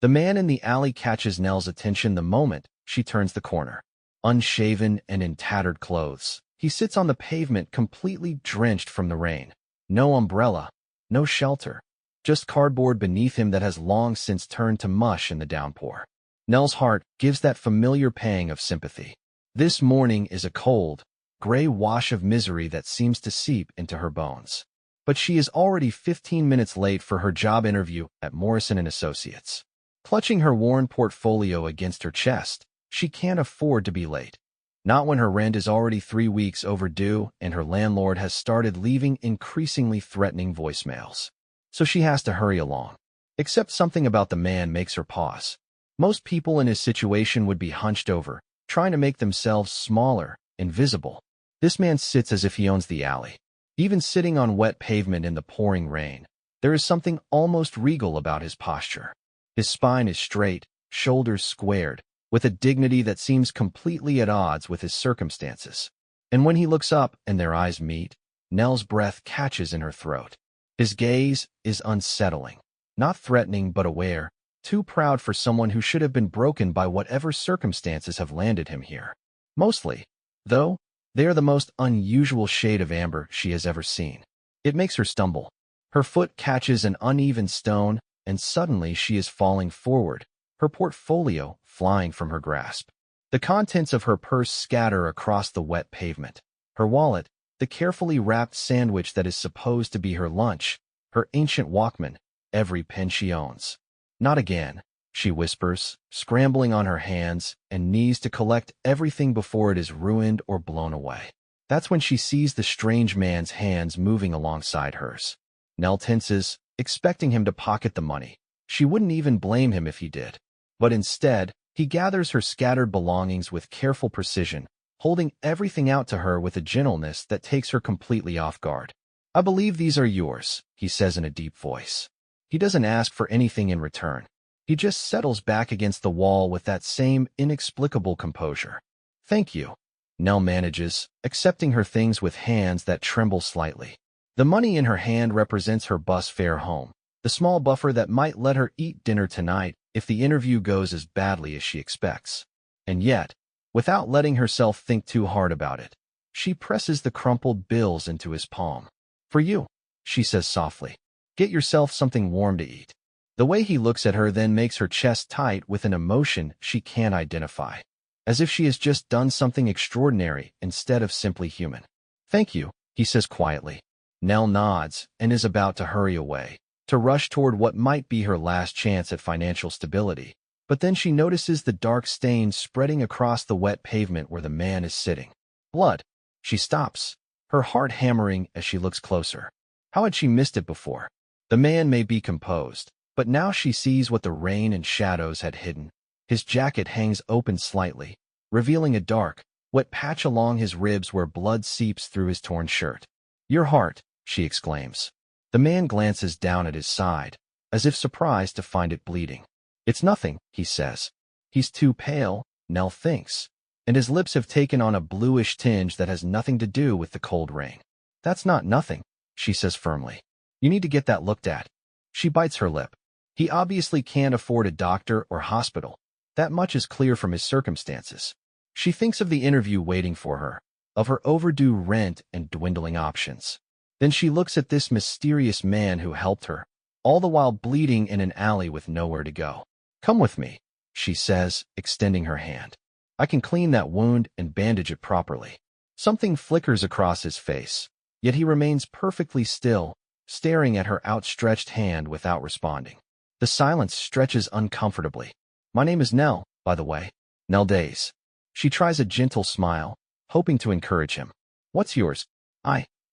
The man in the alley catches Nell's attention the moment she turns the corner. Unshaven and in tattered clothes, he sits on the pavement completely drenched from the rain. No umbrella, no shelter, just cardboard beneath him that has long since turned to mush in the downpour. Nell's heart gives that familiar pang of sympathy. This morning is a cold, gray wash of misery that seems to seep into her bones. But she is already 15 minutes late for her job interview at Morrison & Associates. Clutching her worn portfolio against her chest, she can't afford to be late. Not when her rent is already 3 weeks overdue and her landlord has started leaving increasingly threatening voicemails. So she has to hurry along. Except something about the man makes her pause. Most people in his situation would be hunched over, trying to make themselves smaller, invisible. This man sits as if he owns the alley. Even sitting on wet pavement in the pouring rain, there is something almost regal about his posture. His spine is straight, shoulders squared, with a dignity that seems completely at odds with his circumstances. And when he looks up and their eyes meet, Nell's breath catches in her throat. His gaze is unsettling, not threatening but aware, too proud for someone who should have been broken by whatever circumstances have landed him here. Mostly, though, they are the most unusual shade of amber she has ever seen. It makes her stumble. Her foot catches an uneven stone, and suddenly she is falling forward, her portfolio flying from her grasp. The contents of her purse scatter across the wet pavement. Her wallet, the carefully wrapped sandwich that is supposed to be her lunch, her ancient Walkman, every pen she owns. Not again, she whispers, scrambling on her hands and knees to collect everything before it is ruined or blown away. That's when she sees the strange man's hands moving alongside hers. Nell tenses, expecting him to pocket the money. She wouldn't even blame him if he did. But instead, he gathers her scattered belongings with careful precision, holding everything out to her with a gentleness that takes her completely off guard. "I believe these are yours," he says in a deep voice. He doesn't ask for anything in return. He just settles back against the wall with that same inexplicable composure. "Thank you," Nell manages, accepting her things with hands that tremble slightly. The money in her hand represents her bus fare home, the small buffer that might let her eat dinner tonight if the interview goes as badly as she expects. And yet, without letting herself think too hard about it, she presses the crumpled bills into his palm. "For you," she says softly. "Get yourself something warm to eat." The way he looks at her then makes her chest tight with an emotion she can't identify, as if she has just done something extraordinary instead of simply human. "Thank you," he says quietly. Nell nods and is about to hurry away, to rush toward what might be her last chance at financial stability. But then she notices the dark stains spreading across the wet pavement where the man is sitting. Blood. She stops, her heart hammering as she looks closer. How had she missed it before? The man may be composed, but now she sees what the rain and shadows had hidden. His jacket hangs open slightly, revealing a dark, wet patch along his ribs where blood seeps through his torn shirt. "Your heart," she exclaims. The man glances down at his side, as if surprised to find it bleeding. "It's nothing," he says. He's too pale, Nell thinks, and his lips have taken on a bluish tinge that has nothing to do with the cold rain. "That's not nothing," she says firmly. "You need to get that looked at." She bites her lip. He obviously can't afford a doctor or hospital. That much is clear from his circumstances. She thinks of the interview waiting for her, of her overdue rent and dwindling options. Then she looks at this mysterious man who helped her, all the while bleeding in an alley with nowhere to go. "Come with me," she says, extending her hand. "I can clean that wound and bandage it properly." Something flickers across his face, yet he remains perfectly still, staring at her outstretched hand without responding. The silence stretches uncomfortably. "My name is Nell, by the way." Nell Days. She tries a gentle smile, hoping to encourage him. "What's yours?"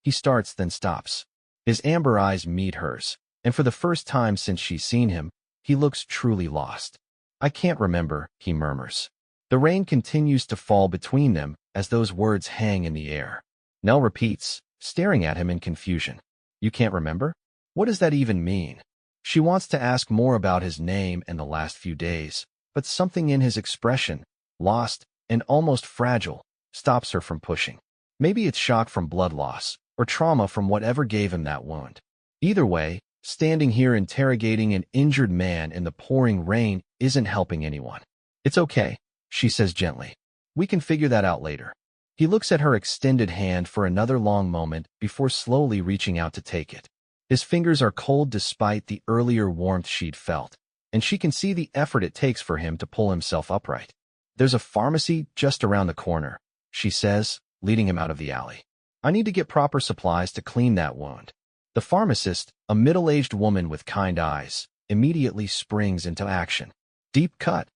He starts, then stops. His amber eyes meet hers, and for the first time since she's seen him, he looks truly lost. "I can't remember," he murmurs. The rain continues to fall between them as those words hang in the air. Nell repeats, staring at him in confusion. "You can't remember? What does that even mean?" She wants to ask more about his name and the last few days, but something in his expression, lost and almost fragile, stops her from pushing. Maybe it's shock from blood loss, or trauma from whatever gave him that wound. Either way, Standing here interrogating an injured man in the pouring rain isn't helping anyone. It's okay, she says gently. We can figure that out later. He looks at her extended hand for another long moment before slowly reaching out to take it. His fingers are cold despite the earlier warmth she'd felt, and she can see the effort it takes for him to pull himself upright. There's a pharmacy just around the corner, she says, leading him out of the alley. I need to get proper supplies to clean that wound. The pharmacist, a middle-aged woman with kind eyes, immediately springs into action. Deep cut?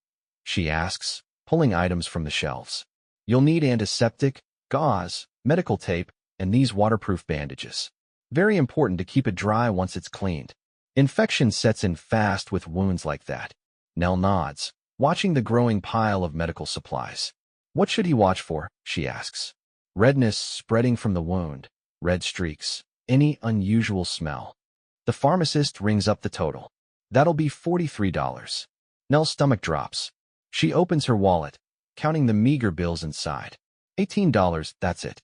She asks, pulling items from the shelves. You'll need antiseptic, gauze, medical tape, and these waterproof bandages. Very important to keep it dry once it's cleaned. Infection sets in fast with wounds like that. Nell nods, watching the growing pile of medical supplies. What should he watch for? She asks. Redness spreading from the wound, red streaks, any unusual smell. The pharmacist rings up the total. That'll be $43. Nell's stomach drops. She opens her wallet, counting the meager bills inside. $18, that's it.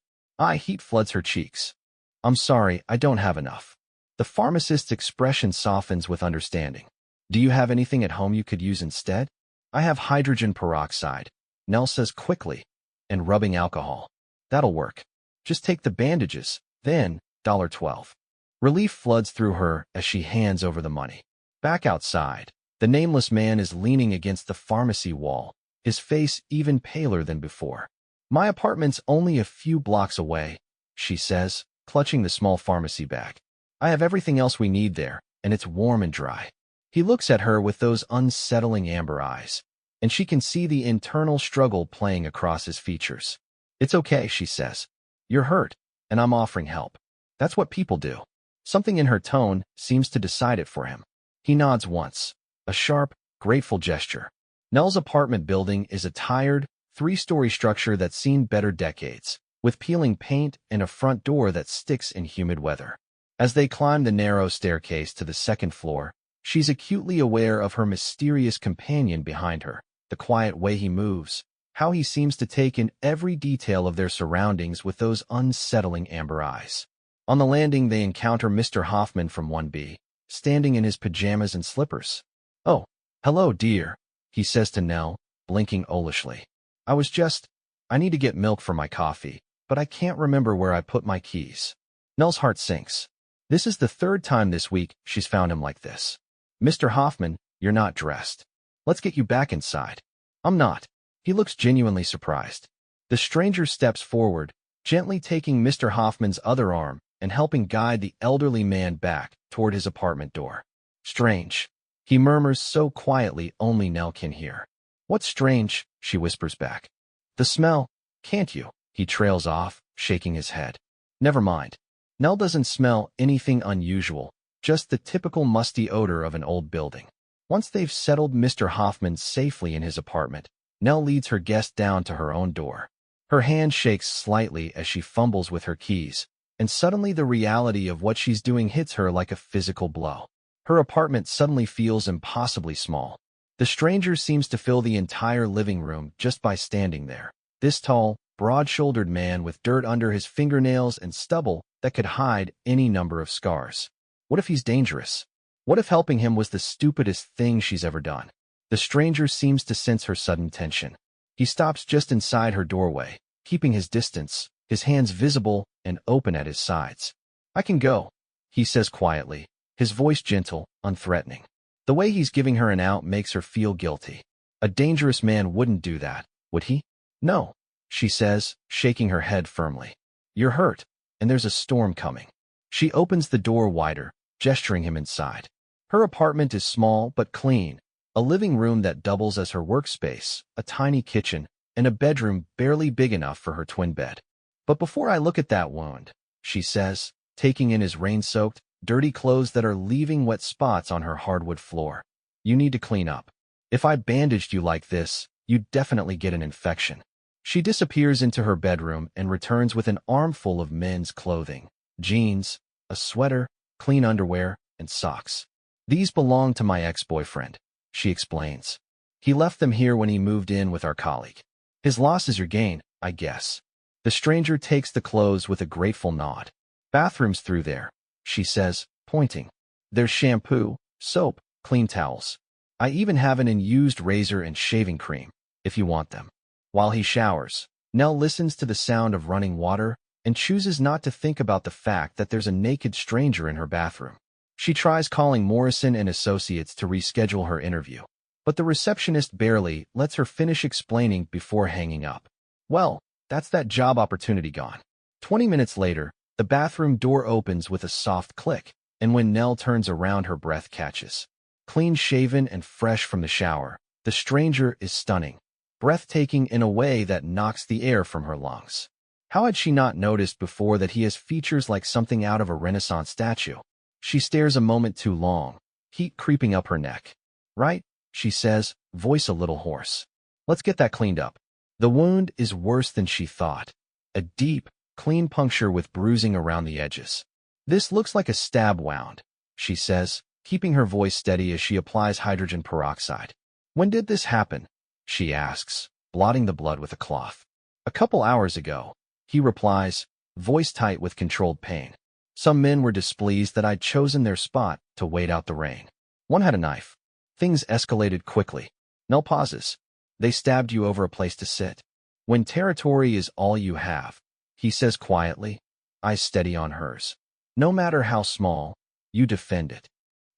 Heat floods her cheeks. I'm sorry, I don't have enough. The pharmacist's expression softens with understanding. Do you have anything at home you could use instead? I have hydrogen peroxide, Nell says quickly, and rubbing alcohol. That'll work. Just take the bandages, then, $12. Relief floods through her as she hands over the money. Back outside, the nameless man is leaning against the pharmacy wall, his face even paler than before. My apartment's only a few blocks away, she says, clutching the small pharmacy bag. I have everything else we need there, and it's warm and dry. He looks at her with those unsettling amber eyes, and she can see the internal struggle playing across his features. It's okay, she says. You're hurt, and I'm offering help. That's what people do. Something in her tone seems to decide it for him. He nods once, a sharp, grateful gesture. Nell's apartment building is a tired, three-story structure that's seen better decades, with peeling paint and a front door that sticks in humid weather. As they climb the narrow staircase to the second floor, she's acutely aware of her mysterious companion behind her, the quiet way he moves, how he seems to take in every detail of their surroundings with those unsettling amber eyes. On the landing, they encounter Mr. Hoffman from 1B, standing in his pajamas and slippers. Oh, hello, dear, he says to Nell, blinking owlishly. I need to get milk for my coffee, but I can't remember where I put my keys. Nell's heart sinks. This is the third time this week she's found him like this. Mr. Hoffman, you're not dressed. Let's get you back inside. I'm not. He looks genuinely surprised. The stranger steps forward, gently taking Mr. Hoffman's other arm and helping guide the elderly man back toward his apartment door. Strange, he murmurs so quietly only Nell can hear. What's strange? She whispers back. The smell, can't you? He trails off, shaking his head. Never mind. Nell doesn't smell anything unusual, just the typical musty odor of an old building. Once they've settled Mr. Hoffman safely in his apartment, Nell leads her guest down to her own door. Her hand shakes slightly as she fumbles with her keys, and suddenly the reality of what she's doing hits her like a physical blow. Her apartment suddenly feels impossibly small. The stranger seems to fill the entire living room just by standing there. This tall, broad-shouldered man with dirt under his fingernails and stubble that could hide any number of scars. What if he's dangerous? What if helping him was the stupidest thing she's ever done? The stranger seems to sense her sudden tension. He stops just inside her doorway, keeping his distance, his hands visible and open at his sides. I can go, he says quietly, his voice gentle, unthreatening. The way he's giving her an out makes her feel guilty. A dangerous man wouldn't do that, would he? No, she says, shaking her head firmly. You're hurt, and there's a storm coming. She opens the door wider, gesturing him inside. Her apartment is small but clean, a living room that doubles as her workspace, a tiny kitchen, and a bedroom barely big enough for her twin bed. But before I look at that wound, she says, taking in his rain-soaked, dirty clothes that are leaving wet spots on her hardwood floor. You need to clean up. If I bandaged you like this, you'd definitely get an infection. She disappears into her bedroom and returns with an armful of men's clothing, jeans, a sweater, clean underwear, and socks. These belong to my ex-boyfriend, she explains. He left them here when he moved in with our colleague. His loss is your gain, I guess. The stranger takes the clothes with a grateful nod. Bathroom's through there, she says, pointing. There's shampoo, soap, clean towels. I even have an unused razor and shaving cream, if you want them. While he showers, Nell listens to the sound of running water and chooses not to think about the fact that there's a naked stranger in her bathroom. She tries calling Morrison and Associates to reschedule her interview, but the receptionist barely lets her finish explaining before hanging up. Well, that's that job opportunity gone. 20 minutes later, the bathroom door opens with a soft click, and when Nell turns around, her breath catches. Clean-shaven and fresh from the shower, the stranger is stunning, breathtaking in a way that knocks the air from her lungs. How had she not noticed before that he has features like something out of a Renaissance statue? She stares a moment too long, heat creeping up her neck. Right, she says, voice a little hoarse. Let's get that cleaned up. The wound is worse than she thought. A deep, clean puncture with bruising around the edges. This looks like a stab wound, she says, keeping her voice steady as she applies hydrogen peroxide. When did this happen? She asks, blotting the blood with a cloth. A couple hours ago, he replies, voice tight with controlled pain. Some men were displeased that I'd chosen their spot to wait out the rain. One had a knife. Things escalated quickly. Nell pauses. They stabbed you over a place to sit. When territory is all you have, he says quietly, eyes steady on hers. No matter how small, you defend it.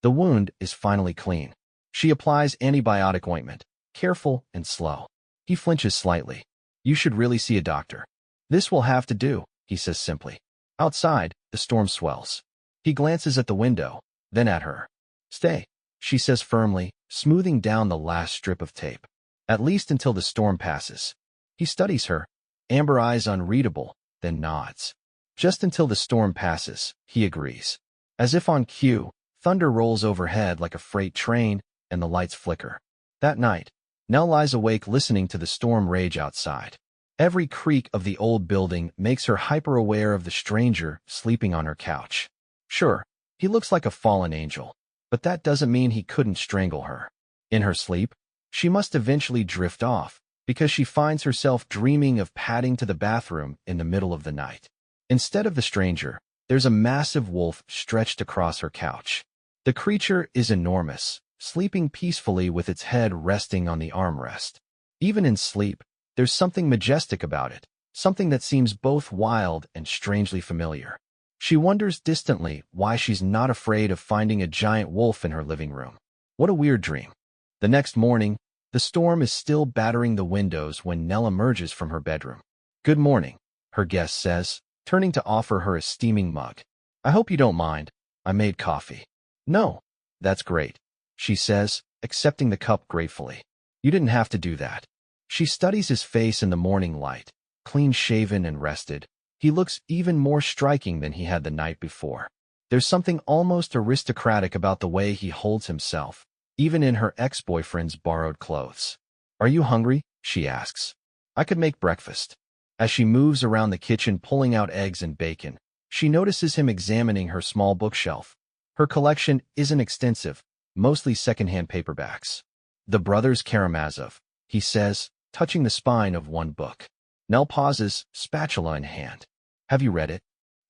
The wound is finally clean. She applies antibiotic ointment, careful and slow. He flinches slightly. You should really see a doctor. This will have to do, he says simply. Outside, the storm swells. He glances at the window, then at her. Stay, she says firmly, smoothing down the last strip of tape. At least until the storm passes. He studies her, amber eyes unreadable, then nods. Just until the storm passes, he agrees. As if on cue, thunder rolls overhead like a freight train, and the lights flicker. That night, Nell lies awake listening to the storm rage outside. Every creak of the old building makes her hyper-aware of the stranger sleeping on her couch. Sure, he looks like a fallen angel, but that doesn't mean he couldn't strangle her. In her sleep, she must eventually drift off, because she finds herself dreaming of padding to the bathroom in the middle of the night. Instead of the stranger, there's a massive wolf stretched across her couch. The creature is enormous, sleeping peacefully with its head resting on the armrest. Even in sleep, there's something majestic about it, something that seems both wild and strangely familiar. She wonders distantly why she's not afraid of finding a giant wolf in her living room. What a weird dream. The next morning, the storm is still battering the windows when Nell emerges from her bedroom. Good morning, her guest says, turning to offer her a steaming mug. I hope you don't mind. I made coffee. No, that's great, she says, accepting the cup gratefully. You didn't have to do that. She studies his face in the morning light, clean-shaven and rested. He looks even more striking than he had the night before. There's something almost aristocratic about the way he holds himself, even in her ex-boyfriend's borrowed clothes. Are you hungry? She asks. I could make breakfast. As she moves around the kitchen pulling out eggs and bacon, she notices him examining her small bookshelf. Her collection isn't extensive, mostly secondhand paperbacks. The Brothers Karamazov, he says, touching the spine of one book. Nell pauses, spatula in hand. Have you read it?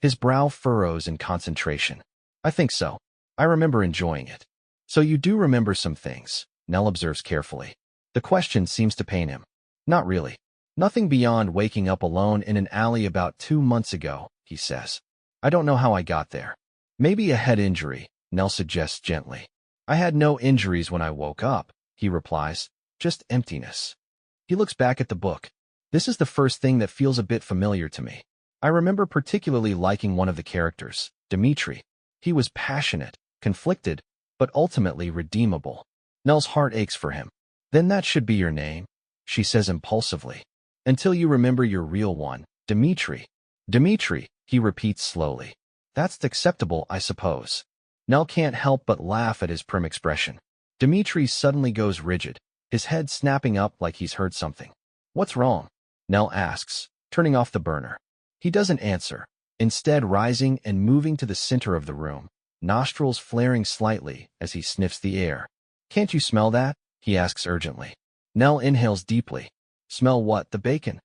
His brow furrows in concentration. I think so. I remember enjoying it. So you do remember some things, Nell observes carefully. The question seems to pain him. Not really. Nothing beyond waking up alone in an alley about 2 months ago, he says. I don't know how I got there. Maybe a head injury, Nell suggests gently. I had no injuries when I woke up, he replies, just emptiness. He looks back at the book. This is the first thing that feels a bit familiar to me. I remember particularly liking one of the characters, Dmitri. He was passionate, conflicted, but ultimately redeemable. Nell's heart aches for him. Then that should be your name, she says impulsively. Until you remember your real one, Dmitri. Dmitri, he repeats slowly. That's acceptable, I suppose. Nell can't help but laugh at his prim expression. Dmitri suddenly goes rigid, his head snapping up like he's heard something. What's wrong? Nell asks, turning off the burner. He doesn't answer, instead rising and moving to the center of the room, nostrils flaring slightly as he sniffs the air. Can't you smell that? He asks urgently. Nell inhales deeply. Smell what, the bacon?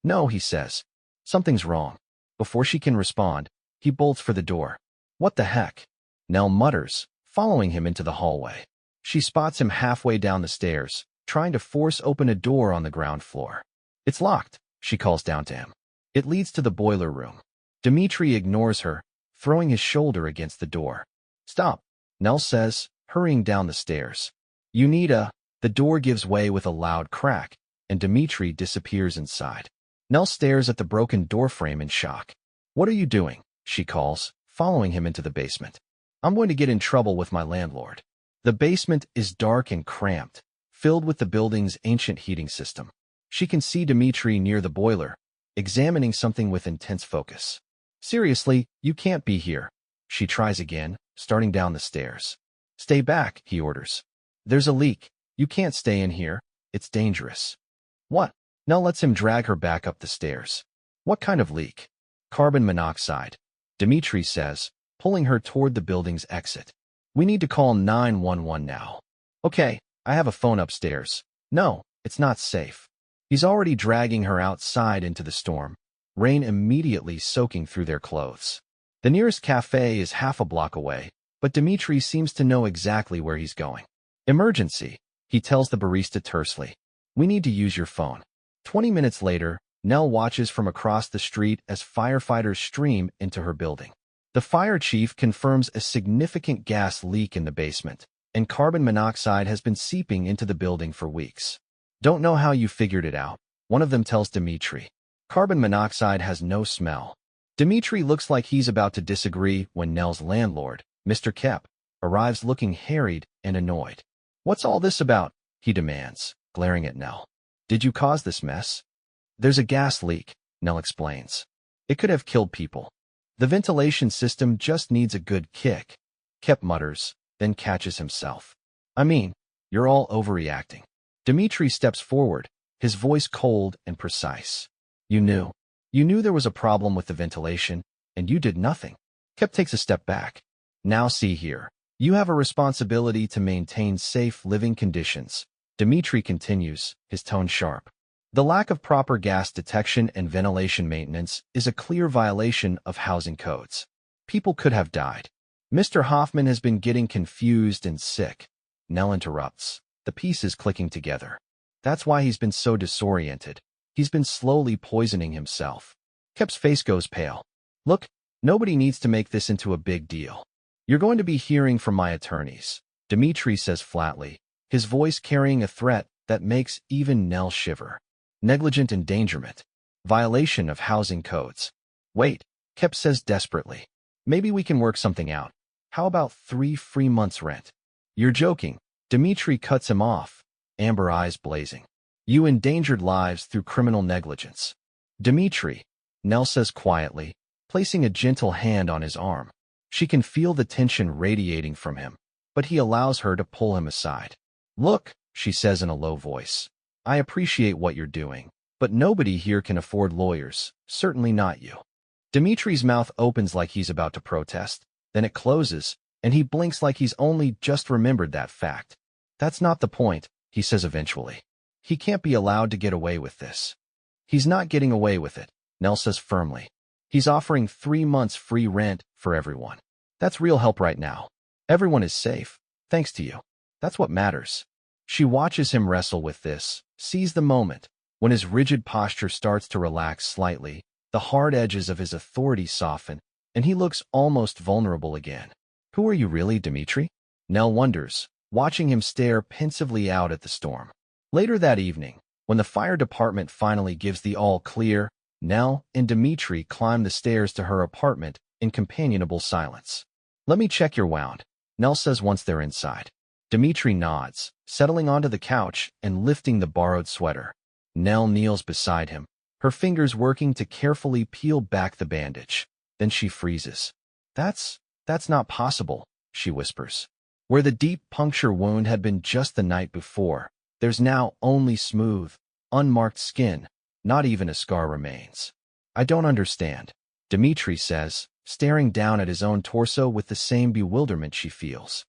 No, he says. Something's wrong. Before she can respond, he bolts for the door. What the heck? Nell mutters, following him into the hallway. She spots him halfway down the stairs, trying to force open a door on the ground floor. It's locked, she calls down to him. It leads to the boiler room. Dmitri ignores her, throwing his shoulder against the door. Stop, Nell says, hurrying down the stairs. You need a... The door gives way with a loud crack, and Dmitri disappears inside. Nell stares at the broken doorframe in shock. What are you doing? She calls, following him into the basement. I'm going to get in trouble with my landlord. The basement is dark and cramped, filled with the building's ancient heating system. She can see Dmitri near the boiler, examining something with intense focus. Seriously, you can't be here. She tries again, starting down the stairs. Stay back, he orders. There's a leak. You can't stay in here. It's dangerous. What? Nell lets him drag her back up the stairs. What kind of leak? Carbon monoxide, Dmitri says, pulling her toward the building's exit. We need to call 911 now. Okay, I have a phone upstairs. No, it's not safe. He's already dragging her outside into the storm, rain immediately soaking through their clothes. The nearest cafe is half a block away, but Dmitri seems to know exactly where he's going. Emergency, he tells the barista tersely. We need to use your phone. 20 minutes later, Nell watches from across the street as firefighters stream into her building. The fire chief confirms a significant gas leak in the basement, and carbon monoxide has been seeping into the building for weeks. Don't know how you figured it out, one of them tells Dmitri. Carbon monoxide has no smell. Dmitri looks like he's about to disagree when Nell's landlord, Mr. Kep, arrives looking harried and annoyed. What's all this about? He demands, glaring at Nell. Did you cause this mess? There's a gas leak, Nell explains. It could have killed people. The ventilation system just needs a good kick. Kep mutters, then catches himself. I mean, you're all overreacting. Dmitri steps forward, his voice cold and precise. You knew there was a problem with the ventilation, and you did nothing. Kep takes a step back. Now see here. You have a responsibility to maintain safe living conditions. Dmitri continues, his tone sharp. The lack of proper gas detection and ventilation maintenance is a clear violation of housing codes. People could have died. Mr. Hoffman has been getting confused and sick. Nell interrupts, the pieces clicking together. That's why he's been so disoriented. He's been slowly poisoning himself. Kep's face goes pale. Look, nobody needs to make this into a big deal. You're going to be hearing from my attorneys, Dmitri says flatly, his voice carrying a threat that makes even Nell shiver. Negligent endangerment. Violation of housing codes. Wait, Kep says desperately. Maybe we can work something out. How about 3 free months' rent? You're joking. Dmitri cuts him off, amber eyes blazing. You endangered lives through criminal negligence. Dmitri, Nell says quietly, placing a gentle hand on his arm. She can feel the tension radiating from him, but he allows her to pull him aside. Look, she says in a low voice. I appreciate what you're doing, but nobody here can afford lawyers, certainly not you. Dmitri's mouth opens like he's about to protest, then it closes, and he blinks like he's only just remembered that fact. That's not the point, he says eventually. He can't be allowed to get away with this. He's not getting away with it, Nell says firmly. He's offering 3 months free rent for everyone. That's real help right now. Everyone is safe, thanks to you. That's what matters. She watches him wrestle with this, sees the moment, when his rigid posture starts to relax slightly, the hard edges of his authority soften, and he looks almost vulnerable again. Who are you really, Dmitri? Nell wonders, watching him stare pensively out at the storm. Later that evening, when the fire department finally gives the all-clear, Nell and Dmitri climb the stairs to her apartment in companionable silence. Let me check your wound, Nell says once they're inside. Dmitri nods, settling onto the couch and lifting the borrowed sweater. Nell kneels beside him, her fingers working to carefully peel back the bandage. Then she freezes. That's not possible, she whispers. Where the deep puncture wound had been just the night before, there's now only smooth, unmarked skin, not even a scar remains. I don't understand, Dmitri says, staring down at his own torso with the same bewilderment she feels.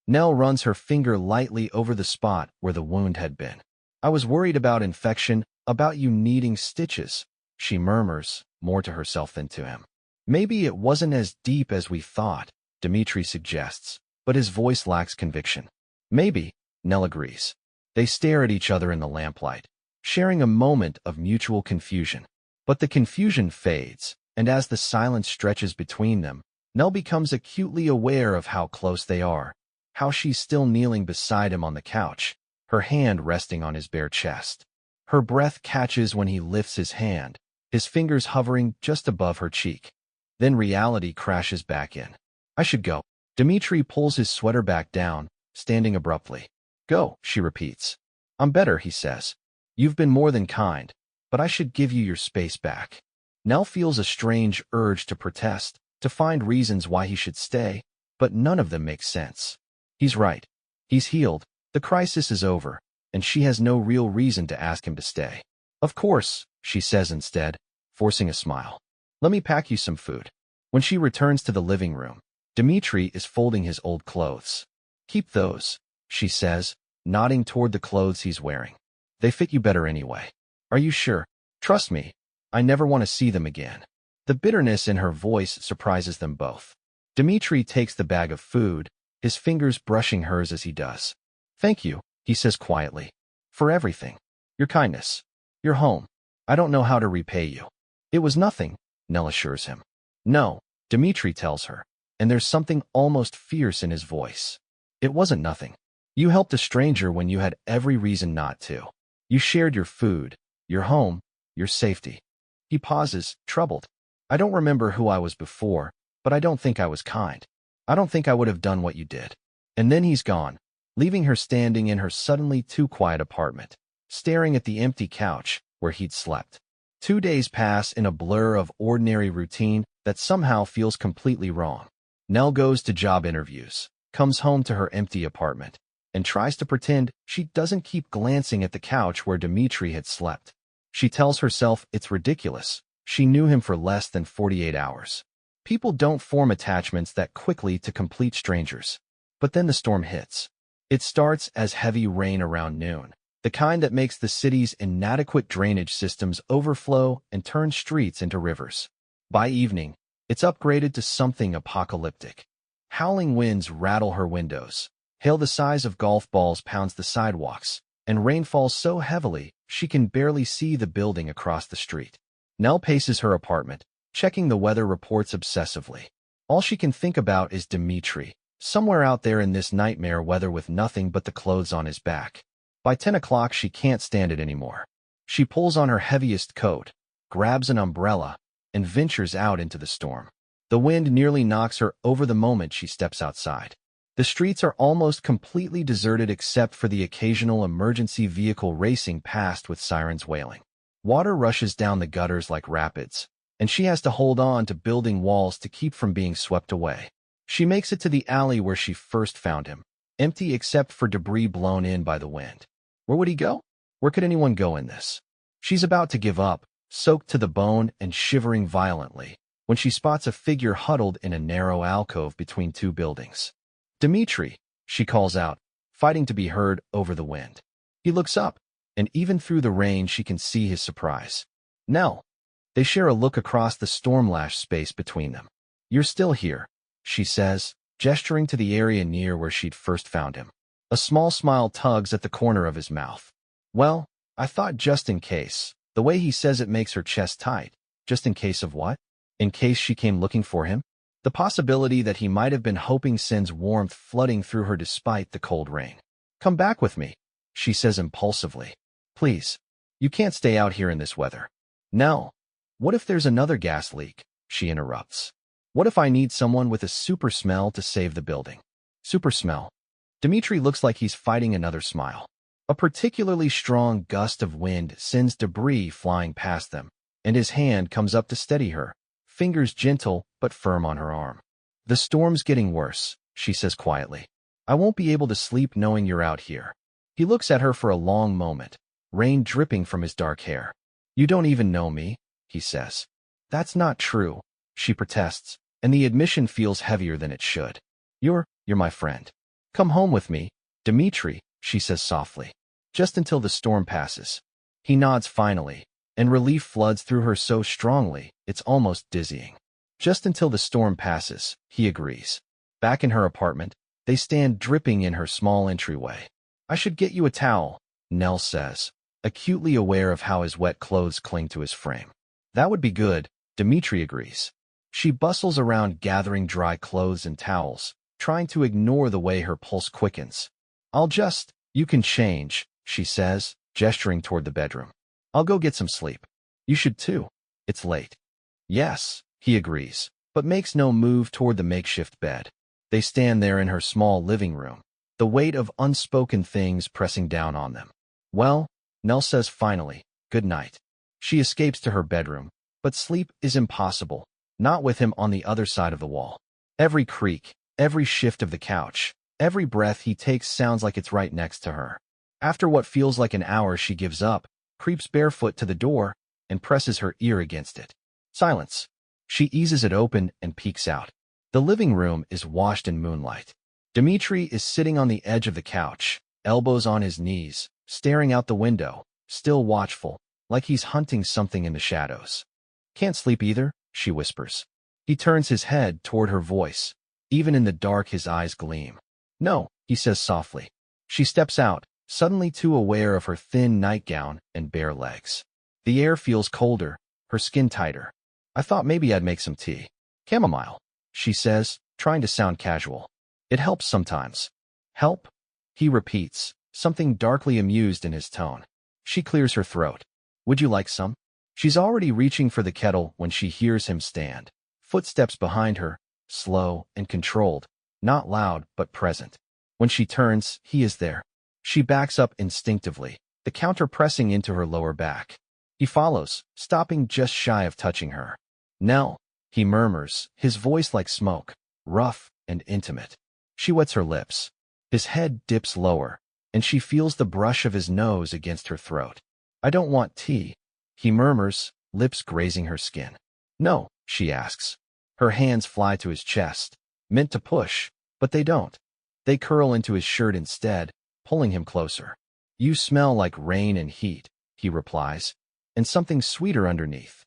Nell runs her finger lightly over the spot where the wound had been. I was worried about infection, about you needing stitches, she murmurs, more to herself than to him. Maybe it wasn't as deep as we thought, Dmitri suggests, but his voice lacks conviction. Maybe, Nell agrees. They stare at each other in the lamplight, sharing a moment of mutual confusion. But the confusion fades, and as the silence stretches between them, Nell becomes acutely aware of how close they are, how she's still kneeling beside him on the couch, her hand resting on his bare chest. Her breath catches when he lifts his hand, his fingers hovering just above her cheek. Then reality crashes back in. I should go. Dmitri pulls his sweater back down, standing abruptly. Go, she repeats. I'm better, he says. You've been more than kind, but I should give you your space back. Nell feels a strange urge to protest, to find reasons why he should stay, but none of them make sense. He's right. He's healed, the crisis is over, and she has no real reason to ask him to stay. Of course, she says instead, forcing a smile. Let me pack you some food. When she returns to the living room, Dmitri is folding his old clothes. Keep those, she says, nodding toward the clothes he's wearing. They fit you better anyway. Are you sure? Trust me, I never want to see them again. The bitterness in her voice surprises them both. Dmitri takes the bag of food, his fingers brushing hers as he does. Thank you, he says quietly. For everything. Your kindness. Your home. I don't know how to repay you. It was nothing, Nell assures him. No, Dmitri tells her, and there's something almost fierce in his voice. It wasn't nothing. You helped a stranger when you had every reason not to. You shared your food, your home, your safety. He pauses, troubled. I don't remember who I was before, but I don't think I was kind. I don't think I would have done what you did. And then he's gone, leaving her standing in her suddenly too quiet apartment, staring at the empty couch where he'd slept. 2 days pass in a blur of ordinary routine that somehow feels completely wrong. Nell goes to job interviews, comes home to her empty apartment, and tries to pretend she doesn't keep glancing at the couch where Dmitri had slept. She tells herself it's ridiculous. She knew him for less than 48 hours. People don't form attachments that quickly to complete strangers. But then the storm hits. It starts as heavy rain around noon, the kind that makes the city's inadequate drainage systems overflow and turn streets into rivers. By evening, it's upgraded to something apocalyptic. Howling winds rattle her windows. Hail the size of golf balls pounds the sidewalks, and rain falls so heavily she can barely see the building across the street. Nell paces her apartment, checking the weather reports obsessively. All she can think about is Dmitri, somewhere out there in this nightmare weather with nothing but the clothes on his back. By 10 o'clock she can't stand it anymore. She pulls on her heaviest coat, grabs an umbrella, and ventures out into the storm. The wind nearly knocks her over the moment she steps outside. The streets are almost completely deserted except for the occasional emergency vehicle racing past with sirens wailing. Water rushes down the gutters like rapids, and she has to hold on to building walls to keep from being swept away. She makes it to the alley where she first found him, empty except for debris blown in by the wind. Where would he go? Where could anyone go in this? She's about to give up, soaked to the bone and shivering violently, when she spots a figure huddled in a narrow alcove between two buildings. Dmitri, she calls out, fighting to be heard over the wind. He looks up, and even through the rain she can see his surprise. Nell. They share a look across the storm-lashed space between them. You're still here, she says, gesturing to the area near where she'd first found him. A small smile tugs at the corner of his mouth. Well, I thought just in case. The way he says it makes her chest tight. Just in case of what? In case she came looking for him? The possibility that he might have been hoping sends warmth flooding through her despite the cold rain. Come back with me, she says impulsively. Please. You can't stay out here in this weather. No. What if there's another gas leak? She interrupts. What if I need someone with a super smell to save the building? Super smell. Dmitri looks like he's fighting another smile. A particularly strong gust of wind sends debris flying past them, and his hand comes up to steady her, fingers gentle but firm on her arm. The storm's getting worse, she says quietly. I won't be able to sleep knowing you're out here. He looks at her for a long moment, rain dripping from his dark hair. You don't even know me, he says. That's not true, she protests, and the admission feels heavier than it should. You're my friend. Come home with me, Dmitri, she says softly. Just until the storm passes. He nods finally, and relief floods through her so strongly, it's almost dizzying. Just until the storm passes, he agrees. Back in her apartment, They stand dripping in her small entryway. I should get you a towel, Nell says, acutely aware of how his wet clothes cling to his frame. That would be good, Dimitri agrees. She bustles around gathering dry clothes and towels, trying to ignore the way her pulse quickens. You can change, she says, gesturing toward the bedroom. I'll go get some sleep. You should too. It's late. Yes, he agrees, but makes no move toward the makeshift bed. They stand there in her small living room, the weight of unspoken things pressing down on them. Well, Nell says finally, good night. She escapes to her bedroom, but sleep is impossible, not with him on the other side of the wall. Every creak, every shift of the couch, every breath he takes sounds like it's right next to her. After what feels like an hour, she gives up, creeps barefoot to the door, and presses her ear against it. Silence. She eases it open and peeks out. The living room is washed in moonlight. Dimitri is sitting on the edge of the couch, elbows on his knees, staring out the window, still watchful, like he's hunting something in the shadows. Can't sleep either, she whispers. He turns his head toward her voice. Even in the dark, his eyes gleam. No, he says softly. She steps out, suddenly too aware of her thin nightgown and bare legs. The air feels colder, her skin tighter. I thought maybe I'd make some tea. Chamomile, she says, trying to sound casual. It helps sometimes. Help? He repeats, something darkly amused in his tone. She clears her throat. Would you like some? She's already reaching for the kettle when she hears him stand. Footsteps behind her, slow and controlled, not loud but present. When she turns, he is there. She backs up instinctively, the counter pressing into her lower back. He follows, stopping just shy of touching her. Nell, he murmurs, his voice like smoke, rough and intimate. She wets her lips. His head dips lower, and she feels the brush of his nose against her throat. I don't want tea, he murmurs, lips grazing her skin. No, she asks. Her hands fly to his chest, meant to push, but they don't. They curl into his shirt instead, pulling him closer. You smell like rain and heat, he replies, and something sweeter underneath.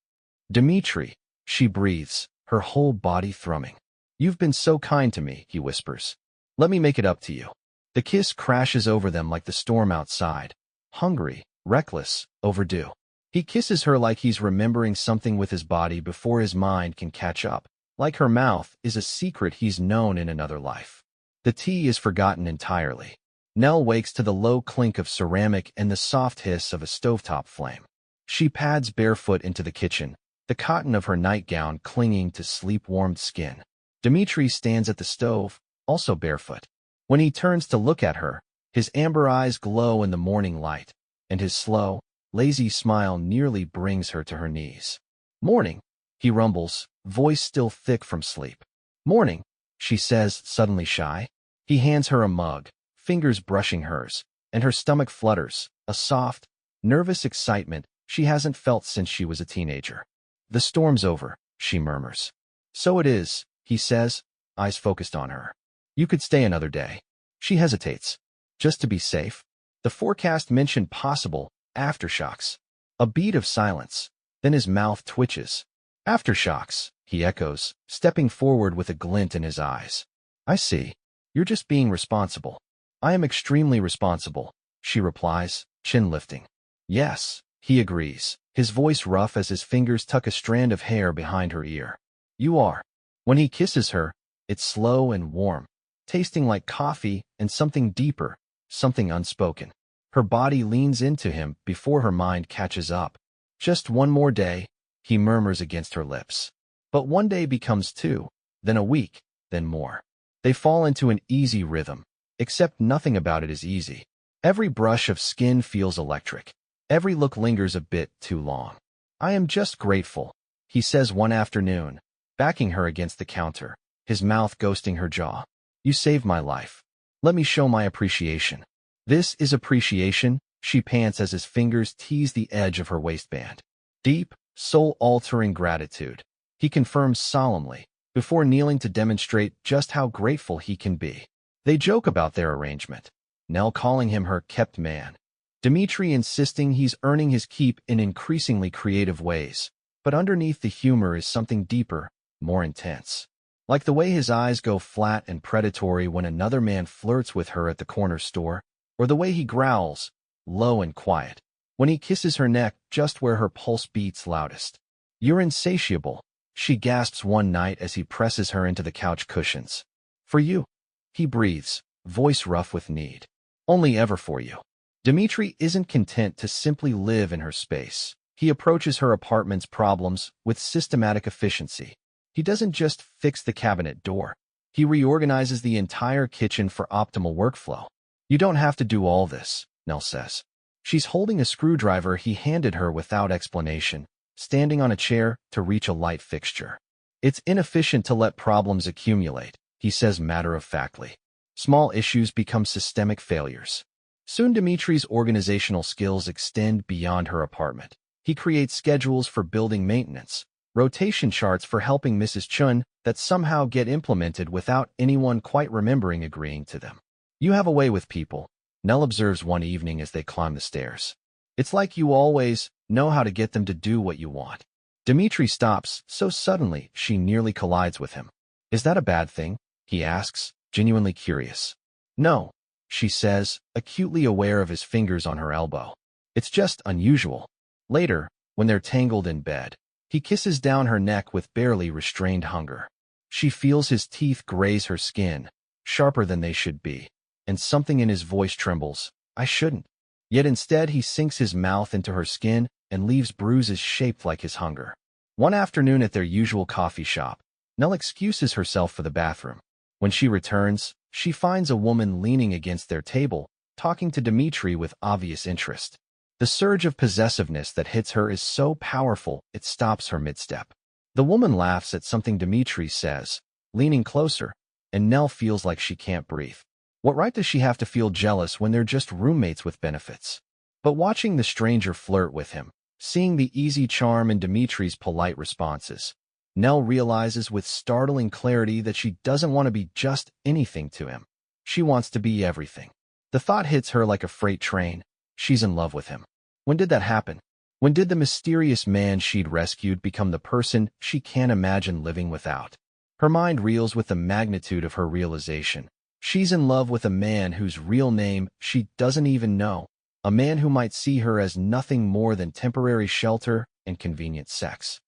Dimitri, she breathes, her whole body thrumming. You've been so kind to me, he whispers. Let me make it up to you. The kiss crashes over them like the storm outside. Hungry, reckless, overdue. He kisses her like he's remembering something with his body before his mind can catch up, like her mouth is a secret he's known in another life. The tea is forgotten entirely. Nell wakes to the low clink of ceramic and the soft hiss of a stovetop flame. She pads barefoot into the kitchen, the cotton of her nightgown clinging to sleep-warmed skin. Dimitri stands at the stove, also barefoot. When he turns to look at her, his amber eyes glow in the morning light, and his slow, lazy smile nearly brings her to her knees. Morning, he rumbles, voice still thick from sleep. Morning, she says, suddenly shy. He hands her a mug, fingers brushing hers, and her stomach flutters, a soft, nervous excitement she hasn't felt since she was a teenager. The storm's over, she murmurs. So it is, he says, eyes focused on her. You could stay another day. She hesitates. Just to be safe. The forecast mentioned possible aftershocks. A beat of silence. Then his mouth twitches. Aftershocks, he echoes, stepping forward with a glint in his eyes. I see. You're just being responsible. I am extremely responsible, she replies, chin lifting. Yes, he agrees, his voice rough as his fingers tuck a strand of hair behind her ear. You are. When he kisses her, it's slow and warm, tasting like coffee and something deeper, something unspoken. Her body leans into him before her mind catches up. Just one more day, he murmurs against her lips. But one day becomes two, then a week, then more. They fall into an easy rhythm, except nothing about it is easy. Every brush of skin feels electric. Every look lingers a bit too long. I am just grateful, he says one afternoon, backing her against the counter, his mouth ghosting her jaw. You saved my life. Let me show my appreciation. This is appreciation, she pants as his fingers tease the edge of her waistband. Deep, soul-altering gratitude, he confirms solemnly, before kneeling to demonstrate just how grateful he can be. They joke about their arrangement, Nell calling him her kept man, Dimitri insisting he's earning his keep in increasingly creative ways. But underneath the humor is something deeper, more intense. Like the way his eyes go flat and predatory when another man flirts with her at the corner store, or the way he growls, low and quiet, when he kisses her neck just where her pulse beats loudest. "You're insatiable," she gasps one night as he presses her into the couch cushions. "For you," he breathes, voice rough with need. "Only ever for you." Dmitri isn't content to simply live in her space. He approaches her apartment's problems with systematic efficiency. He doesn't just fix the cabinet door. He reorganizes the entire kitchen for optimal workflow. "You don't have to do all this," Nell says. She's holding a screwdriver he handed her without explanation, standing on a chair to reach a light fixture. "It's inefficient to let problems accumulate," he says matter-of-factly. "Small issues become systemic failures." Soon Dimitri's organizational skills extend beyond her apartment. He creates schedules for building maintenance, rotation charts for helping Mrs. Chun that somehow get implemented without anyone quite remembering agreeing to them. "You have a way with people," Nell observes one evening as they climb the stairs. "It's like you always know how to get them to do what you want." Dimitri stops so suddenly she nearly collides with him. "Is that a bad thing?" he asks, genuinely curious. "No," she says, acutely aware of his fingers on her elbow. "It's just unusual." Later, when they're tangled in bed, he kisses down her neck with barely restrained hunger. She feels his teeth graze her skin, sharper than they should be, and something in his voice trembles. "I shouldn't." Yet instead he sinks his mouth into her skin and leaves bruises shaped like his hunger. One afternoon at their usual coffee shop, Nell excuses herself for the bathroom. When she returns, she finds a woman leaning against their table, talking to Dimitri with obvious interest. The surge of possessiveness that hits her is so powerful it stops her mid-step. The woman laughs at something Dimitri says, leaning closer, and Nell feels like she can't breathe. What right does she have to feel jealous when they're just roommates with benefits? But watching the stranger flirt with him, seeing the easy charm in Dimitri's polite responses, Nell realizes with startling clarity that she doesn't want to be just anything to him. She wants to be everything. The thought hits her like a freight train. She's in love with him. When did that happen? When did the mysterious man she'd rescued become the person she can't imagine living without? Her mind reels with the magnitude of her realization. She's in love with a man whose real name she doesn't even know, a man who might see her as nothing more than temporary shelter and convenient sex.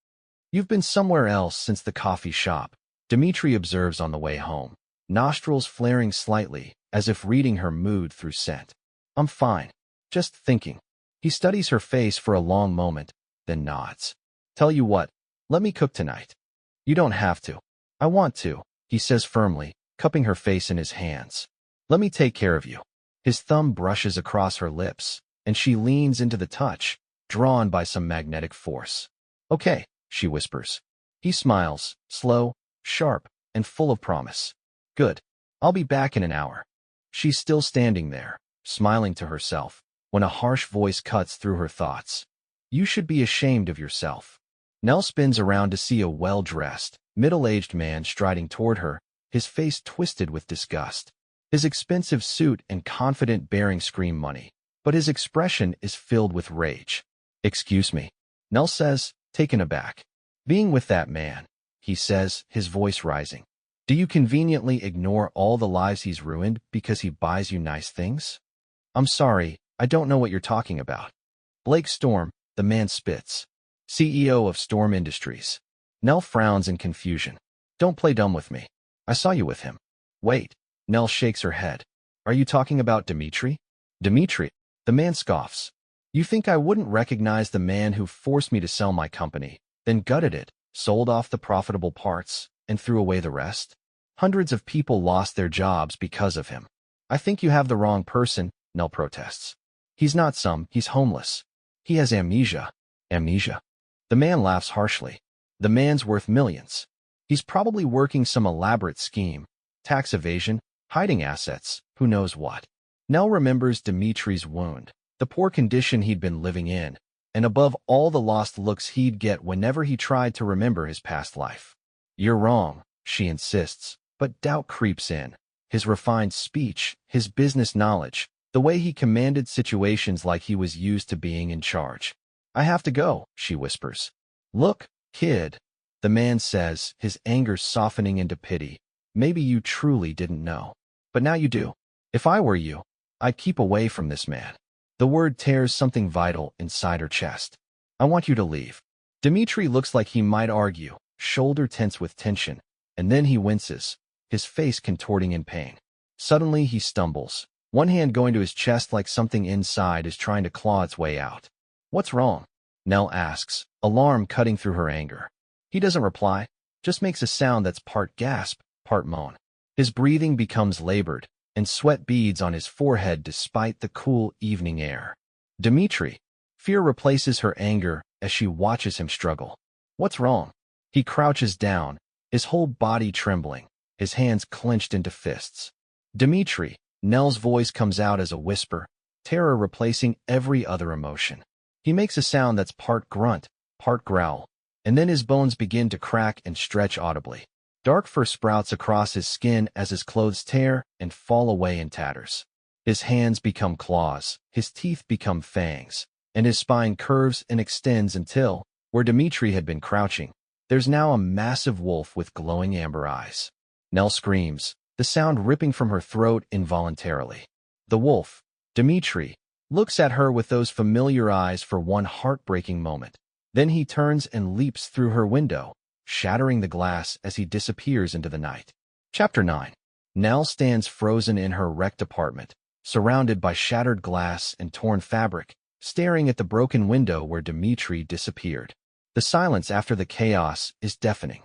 "You've been somewhere else since the coffee shop," Dimitri observes on the way home, nostrils flaring slightly, as if reading her mood through scent. "I'm fine. Just thinking." He studies her face for a long moment, then nods. "Tell you what, let me cook tonight." "You don't have to." "I want to," he says firmly, cupping her face in his hands. "Let me take care of you." His thumb brushes across her lips, and she leans into the touch, drawn by some magnetic force. "Okay," she whispers. He smiles, slow, sharp, and full of promise. "Good. I'll be back in an hour." She's still standing there, smiling to herself, when a harsh voice cuts through her thoughts. "You should be ashamed of yourself." Nell spins around to see a well-dressed, middle-aged man striding toward her, his face twisted with disgust. His expensive suit and confident bearing scream money, but his expression is filled with rage. "Excuse me," Nell says, taken aback. "Being with that man," he says, his voice rising. "Do you conveniently ignore all the lives he's ruined because he buys you nice things?" "I'm sorry, I don't know what you're talking about." "Blake Storm," the man spits. "CEO of Storm Industries." Nell frowns in confusion. "Don't play dumb with me. I saw you with him." "Wait." Nell shakes her head. "Are you talking about Dimitri?" "Dimitri?" The man scoffs. "You think I wouldn't recognize the man who forced me to sell my company, then gutted it, sold off the profitable parts, and threw away the rest? Hundreds of people lost their jobs because of him." "I think you have the wrong person," Nell protests. "He's not he's homeless. He has amnesia." "Amnesia?" The man laughs harshly. "The man's worth millions. He's probably working some elaborate scheme, tax evasion, hiding assets, who knows what." Nell remembers Dimitri's wound, the poor condition he'd been living in, and above all the lost looks he'd get whenever he tried to remember his past life. "You're wrong," she insists, but doubt creeps in. His refined speech, his business knowledge, the way he commanded situations like he was used to being in charge. "I have to go," she whispers. "Look, kid." The man says, his anger softening into pity. Maybe you truly didn't know. But now you do. If I were you, I'd keep away from this man. The word tears something vital inside her chest. I want you to leave. Dmitri looks like he might argue, shoulder tense with tension, and then he winces, his face contorting in pain. Suddenly he stumbles, one hand going to his chest like something inside is trying to claw its way out. What's wrong? Nell asks, alarm cutting through her anger. He doesn't reply, just makes a sound that's part gasp, part moan. His breathing becomes labored, and sweat beads on his forehead despite the cool evening air. Dmitri. Fear replaces her anger as she watches him struggle. What's wrong? He crouches down, his whole body trembling, his hands clenched into fists. Dmitri. Nell's voice comes out as a whisper, terror replacing every other emotion. He makes a sound that's part grunt, part growl, and then his bones begin to crack and stretch audibly. Dark fur sprouts across his skin as his clothes tear and fall away in tatters. His hands become claws, his teeth become fangs, and his spine curves and extends until, where Dmitri had been crouching, there's now a massive wolf with glowing amber eyes. Nell screams, the sound ripping from her throat involuntarily. The wolf, Dmitri, looks at her with those familiar eyes for one heartbreaking moment. Then he turns and leaps through her window, shattering the glass as he disappears into the night. Chapter 9. Nell stands frozen in her wrecked apartment, surrounded by shattered glass and torn fabric, staring at the broken window where Dmitri disappeared. The silence after the chaos is deafening.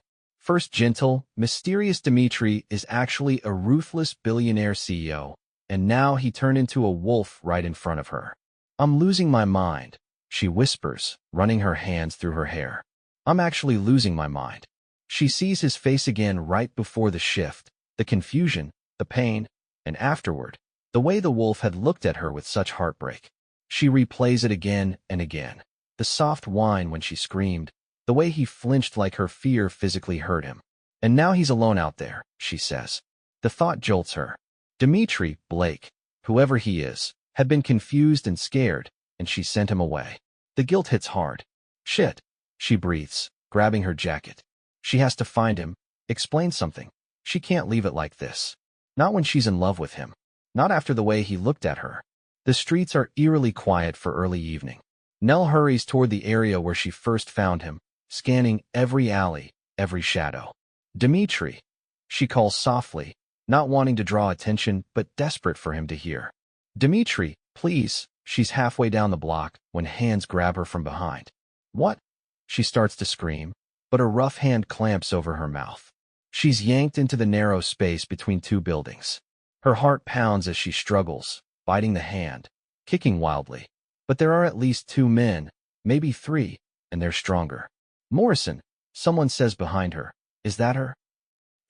First gentle, mysterious Dmitri is actually a ruthless billionaire CEO, and now he turned into a wolf right in front of her. I'm losing my mind, she whispers, running her hands through her hair. I'm actually losing my mind. She sees his face again right before the shift, the confusion, the pain, and afterward, the way the wolf had looked at her with such heartbreak. She replays it again and again. The soft whine when she screamed, the way he flinched like her fear physically hurt him. And now he's alone out there, she says. The thought jolts her. Dmitri, Blake, whoever he is, had been confused and scared, and she sent him away. The guilt hits hard. Shit, she breathes, grabbing her jacket. She has to find him, explain something. She can't leave it like this. Not when she's in love with him. Not after the way he looked at her. The streets are eerily quiet for early evening. Nell hurries toward the area where she first found him, scanning every alley, every shadow. Dmitri, she calls softly, not wanting to draw attention but desperate for him to hear. Dmitri, please, she's halfway down the block when hands grab her from behind. What? She starts to scream, but a rough hand clamps over her mouth. She's yanked into the narrow space between two buildings. Her heart pounds as she struggles, biting the hand, kicking wildly. But there are at least two men, maybe three, and they're stronger. Morrison, someone says behind her. Is that her?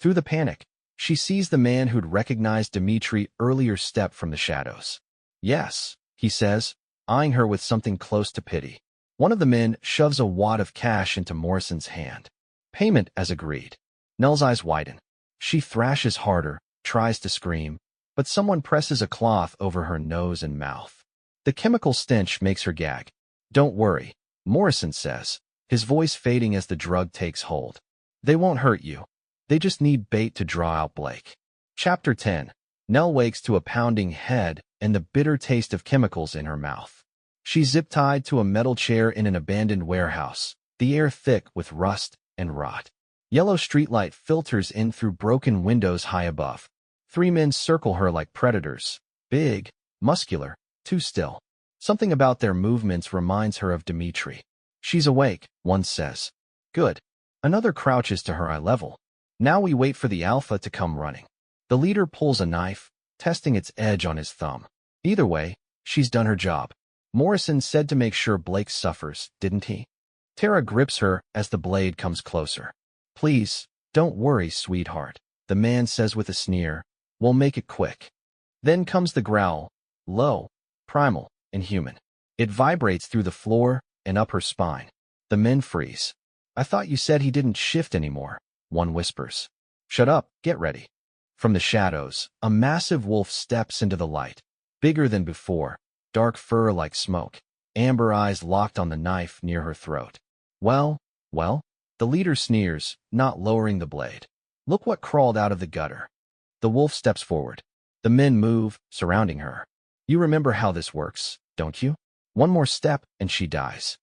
Through the panic, she sees the man who'd recognized Dmitri earlier step from the shadows. Yes, he says, eyeing her with something close to pity. One of the men shoves a wad of cash into Morrison's hand. Payment as agreed. Nell's eyes widen. She thrashes harder, tries to scream, but someone presses a cloth over her nose and mouth. The chemical stench makes her gag. Don't worry, Morrison says, his voice fading as the drug takes hold. They won't hurt you. They just need bait to draw out Blake. Chapter 10. Nell wakes to a pounding head and the bitter taste of chemicals in her mouth. She's zip-tied to a metal chair in an abandoned warehouse, the air thick with rust and rot. Yellow streetlight filters in through broken windows high above. Three men circle her like predators, big, muscular, too still. Something about their movements reminds her of Dmitri. She's awake, one says. Good. Another crouches to her eye level. Now we wait for the alpha to come running. The leader pulls a knife, testing its edge on his thumb. Either way, she's done her job. Morrison said to make sure Blake suffers, didn't he? Tara grips her as the blade comes closer. Please, don't worry, sweetheart, the man says with a sneer. We'll make it quick. Then comes the growl, low, primal, and human. It vibrates through the floor and up her spine. The men freeze. I thought you said he didn't shift anymore, one whispers. Shut up, get ready. From the shadows, a massive wolf steps into the light. Bigger than before, dark fur like smoke, amber eyes locked on the knife near her throat. Well, The leader sneers, not lowering the blade. Look what crawled out of the gutter. The wolf steps forward. The men move, surrounding her. You remember how this works, don't you? One more step, and she dies.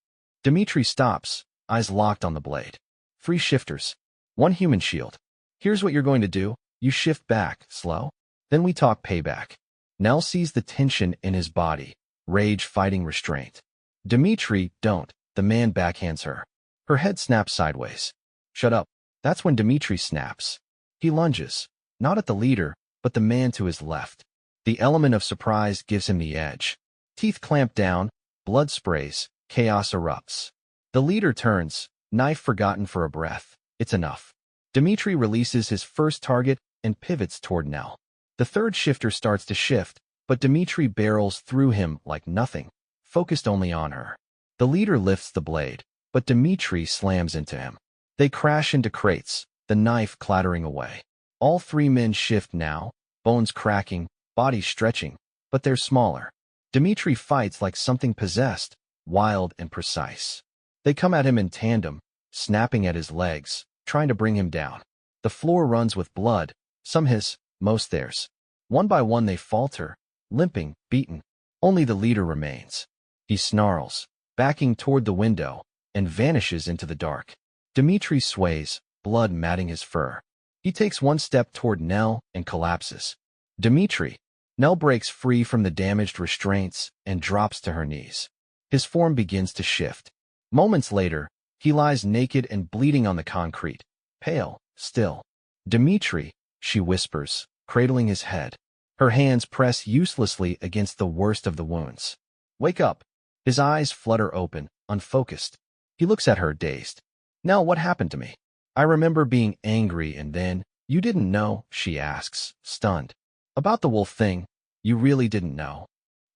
Dimitri stops, eyes locked on the blade. 3 shifters. 1 human shield. Here's what you're going to do. You shift back, slow. Then we talk payback. Nell sees the tension in his body, rage fighting restraint. Dimitri, don't. The man backhands her. Her head snaps sideways. Shut up. That's when Dimitri snaps. He lunges, not at the leader, but the man to his left. The element of surprise gives him the edge. Teeth clamp down, blood sprays, chaos erupts. The leader turns, knife forgotten for a breath. It's enough. Dimitri releases his first target and pivots toward Nell. The third shifter starts to shift, but Dimitri barrels through him like nothing, focused only on her. The leader lifts the blade, but Dimitri slams into him. They crash into crates, the knife clattering away. All 3 men shift now, bones cracking, bodies stretching, but they're smaller. Dimitri fights like something possessed, wild and precise. They come at him in tandem, snapping at his legs, trying to bring him down. The floor runs with blood, some his, most theirs. One by one they falter, limping, beaten. Only the leader remains. He snarls, backing toward the window, and vanishes into the dark. Dimitri sways, blood matting his fur. He takes 1 step toward Nell and collapses. Dimitri. Nell breaks free from the damaged restraints and drops to her knees. His form begins to shift. Moments later, he lies naked and bleeding on the concrete, pale, still. Dimitri, she whispers, cradling his head. Her hands press uselessly against the worst of the wounds. Wake up. His eyes flutter open, unfocused. He looks at her, dazed. Nell, what happened to me? I remember being angry and then, you didn't know, she asks, stunned. About the wolf thing, you really didn't know.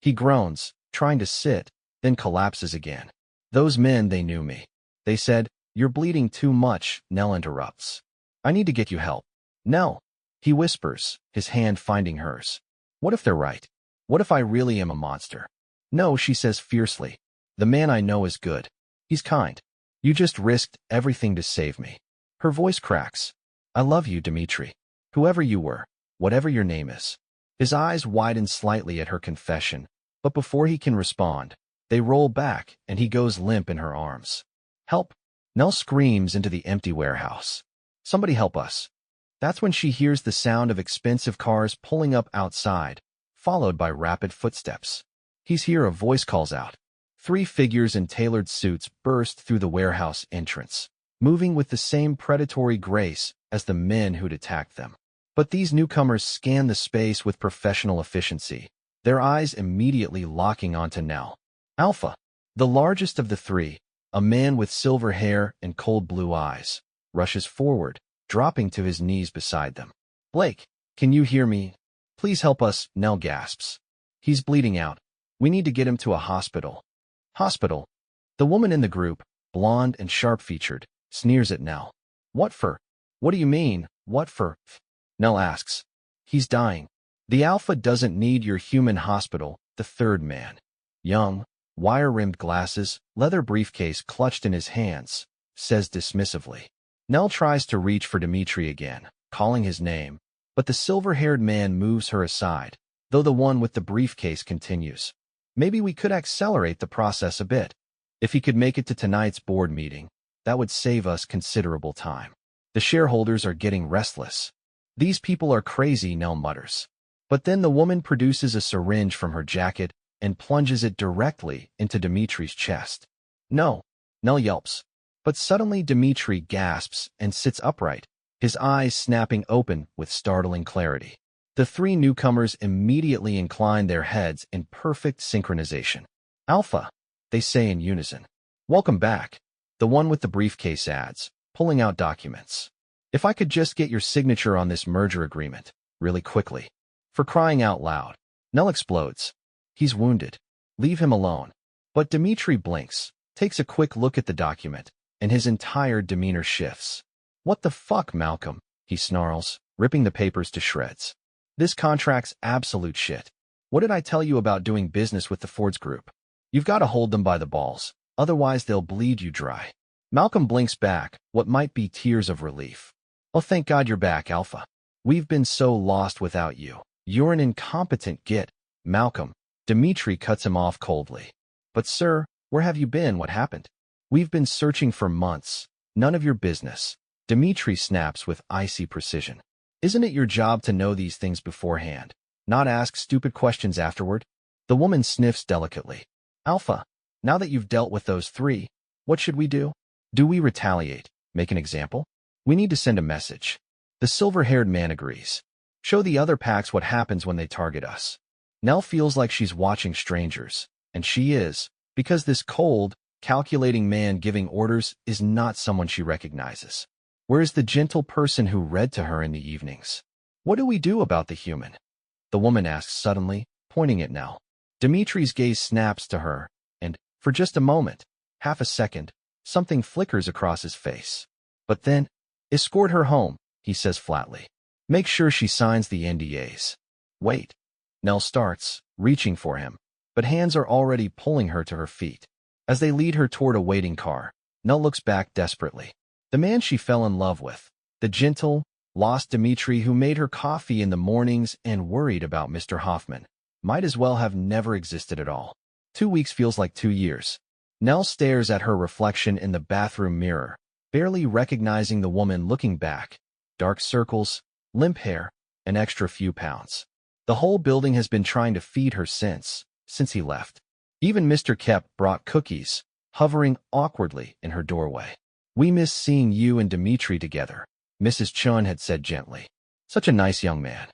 He groans, trying to sit, then collapses again. Those men, they knew me. They said, you're bleeding too much, Nell interrupts. I need to get you help. Nell, he whispers, his hand finding hers. What if they're right? What if I really am a monster? No, she says fiercely. The man I know is good. He's kind. You just risked everything to save me. Her voice cracks. I love you, Dimitri. Whoever you were, whatever your name is. His eyes widen slightly at her confession, but before he can respond, they roll back and he goes limp in her arms. Help! Nell screams into the empty warehouse. Somebody help us. That's when she hears the sound of expensive cars pulling up outside, followed by rapid footsteps. He's here, a voice calls out. 3 figures in tailored suits burst through the warehouse entrance, moving with the same predatory grace as the men who'd attacked them. But these newcomers scan the space with professional efficiency, their eyes immediately locking onto Nell. Alpha, the largest of the 3, a man with silver hair and cold blue eyes, rushes forward, dropping to his knees beside them. Blake, can you hear me? Please help us, Nell gasps. He's bleeding out. We need to get him to a hospital. Hospital. The woman in the group, blonde and sharp-featured, sneers at Nell. What for? What do you mean, what for? Nell asks. He's dying. The Alpha doesn't need your human hospital, the 3rd man. Young, wire-rimmed glasses, leather briefcase clutched in his hands, says dismissively. Nell tries to reach for Dimitri again, calling his name, but the silver-haired man moves her aside, though the one with the briefcase continues. Maybe we could accelerate the process a bit. If he could make it to tonight's board meeting, that would save us considerable time. The shareholders are getting restless. These people are crazy, Nell mutters. But then the woman produces a syringe from her jacket and plunges it directly into Dimitri's chest. No, Nell yelps. But suddenly Dimitri gasps and sits upright, his eyes snapping open with startling clarity. The 3 newcomers immediately incline their heads in perfect synchronization. Alpha, they say in unison. Welcome back, the one with the briefcase adds, pulling out documents. If I could just get your signature on this merger agreement, really quickly. For crying out loud. Nell explodes. He's wounded. Leave him alone. But Dimitri blinks, takes a quick look at the document, and his entire demeanor shifts. What the fuck, Malcolm? He snarls, ripping the papers to shreds. This contract's absolute shit. What did I tell you about doing business with the Ford's group? You've got to hold them by the balls, otherwise they'll bleed you dry. Malcolm blinks back, what might be tears of relief. Oh, thank God you're back, Alpha. We've been so lost without you. You're an incompetent git. Malcolm. Dimitri cuts him off coldly. But sir, where have you been? What happened? We've been searching for months. None of your business. Dimitri snaps with icy precision. Isn't it your job to know these things beforehand, not ask stupid questions afterward? The woman sniffs delicately. Alpha, now that you've dealt with those three, what should we do? Do we retaliate? Make an example? We need to send a message. The silver-haired man agrees. Show the other packs what happens when they target us. Nell feels like she's watching strangers, and she is, because this cold, calculating man giving orders is not someone she recognizes. Where is the gentle person who read to her in the evenings? What do we do about the human? The woman asks suddenly, pointing at Nell. Dimitri's gaze snaps to her, and, for just a moment, half a second, something flickers across his face. But then, escort her home, he says flatly. Make sure she signs the NDAs. Wait. Nell starts, reaching for him, but hands are already pulling her to her feet. As they lead her toward a waiting car, Nell looks back desperately. The man she fell in love with, the gentle, lost Dimitri who made her coffee in the mornings and worried about Mr. Hoffman, might as well have never existed at all. 2 weeks feels like 2 years. Nell stares at her reflection in the bathroom mirror, barely recognizing the woman looking back. Dark circles, limp hair, an extra few pounds. The whole building has been trying to feed her since he left. Even Mr. Kep brought cookies, hovering awkwardly in her doorway. We miss seeing you and Dimitri together, Mrs. Chun had said gently. Such a nice young man.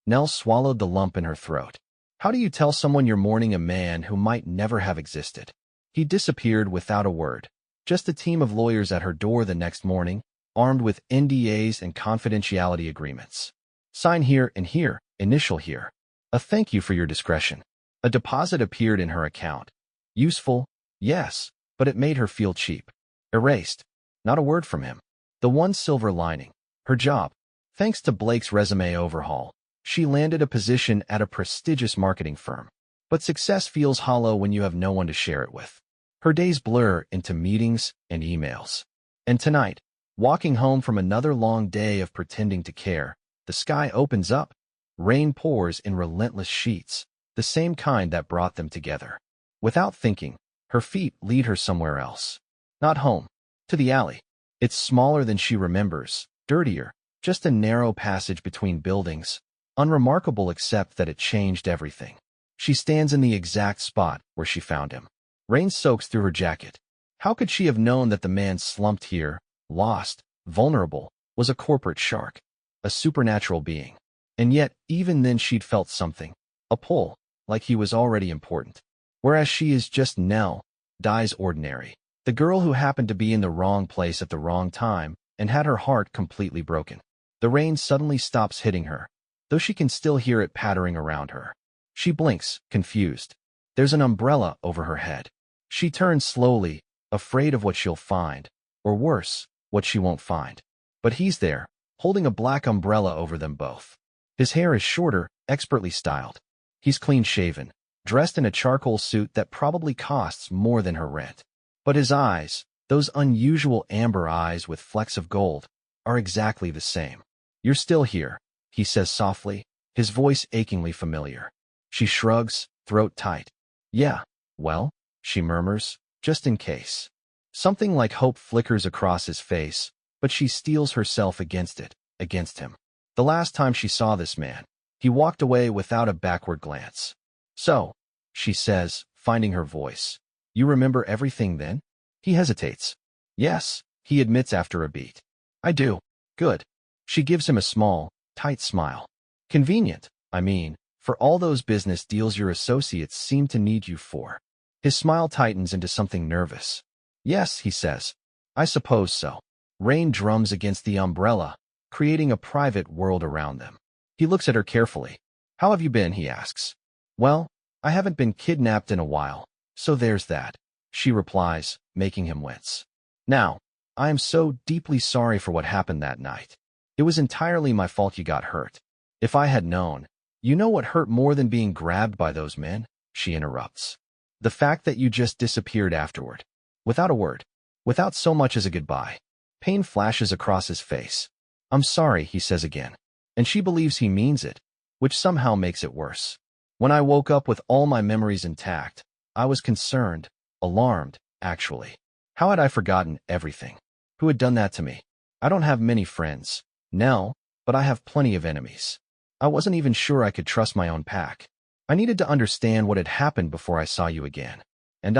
Nell swallowed the lump in her throat. How do you tell someone you're mourning a man who might never have existed? He disappeared without a word. Just a team of lawyers at her door the next morning, armed with NDAs and confidentiality agreements. Sign here and here, initial here. A thank you for your discretion. A deposit appeared in her account. Useful, yes, but it made her feel cheap. Erased. Not a word from him. The one silver lining. Her job. Thanks to Blake's resume overhaul, she landed a position at a prestigious marketing firm. But success feels hollow when you have no one to share it with. Her days blur into meetings and emails. And tonight, walking home from another long day of pretending to care, the sky opens up. Rain pours in relentless sheets, the same kind that brought them together. Without thinking, her feet lead her somewhere else. Not home. To the alley. It's smaller than she remembers, dirtier, just a narrow passage between buildings, unremarkable except that it changed everything. She stands in the exact spot where she found him. Rain soaks through her jacket. How could she have known that the man slumped here, lost, vulnerable, was a corporate shark, a supernatural being? And yet, even then she'd felt something, a pull, like he was already important. Whereas she is just Nell, dies ordinary. The girl who happened to be in the wrong place at the wrong time and had her heart completely broken. The rain suddenly stops hitting her, though she can still hear it pattering around her. She blinks, confused. There's an umbrella over her head. She turns slowly, afraid of what she'll find, or worse, what she won't find. But he's there, holding a black umbrella over them both. His hair is shorter, expertly styled. He's clean-shaven, dressed in a charcoal suit that probably costs more than her rent. But his eyes, those unusual amber eyes with flecks of gold, are exactly the same. You're still here, he says softly, his voice achingly familiar. She shrugs, throat tight. Yeah, well, she murmurs, just in case. Something like hope flickers across his face, but she steels herself against it, against him. The last time she saw this man, he walked away without a backward glance. So, she says, finding her voice. You remember everything then? He hesitates. Yes, he admits after a beat. I do. Good. She gives him a small, tight smile. Convenient, I mean, for all those business deals your associates seem to need you for. His smile tightens into something nervous. Yes, he says. I suppose so. Rain drums against the umbrella, creating a private world around them. He looks at her carefully. How have you been, he asks. Well, I haven't been kidnapped in a while, so there's that, she replies, making him wince. Now, I am so deeply sorry for what happened that night. It was entirely my fault you got hurt. If I had known, you know what hurt more than being grabbed by those men? She interrupts. The fact that you just disappeared afterward. Without a word. without so much as a goodbye. Pain flashes across his face. I'm sorry, he says again. And she believes he means it, which somehow makes it worse. When I woke up with all my memories intact, I was concerned, alarmed, actually. How had I forgotten everything? Who had done that to me? I don't have many friends, Nell, but I have plenty of enemies. I wasn't even sure I could trust my own pack. I needed to understand what had happened before I saw you again. And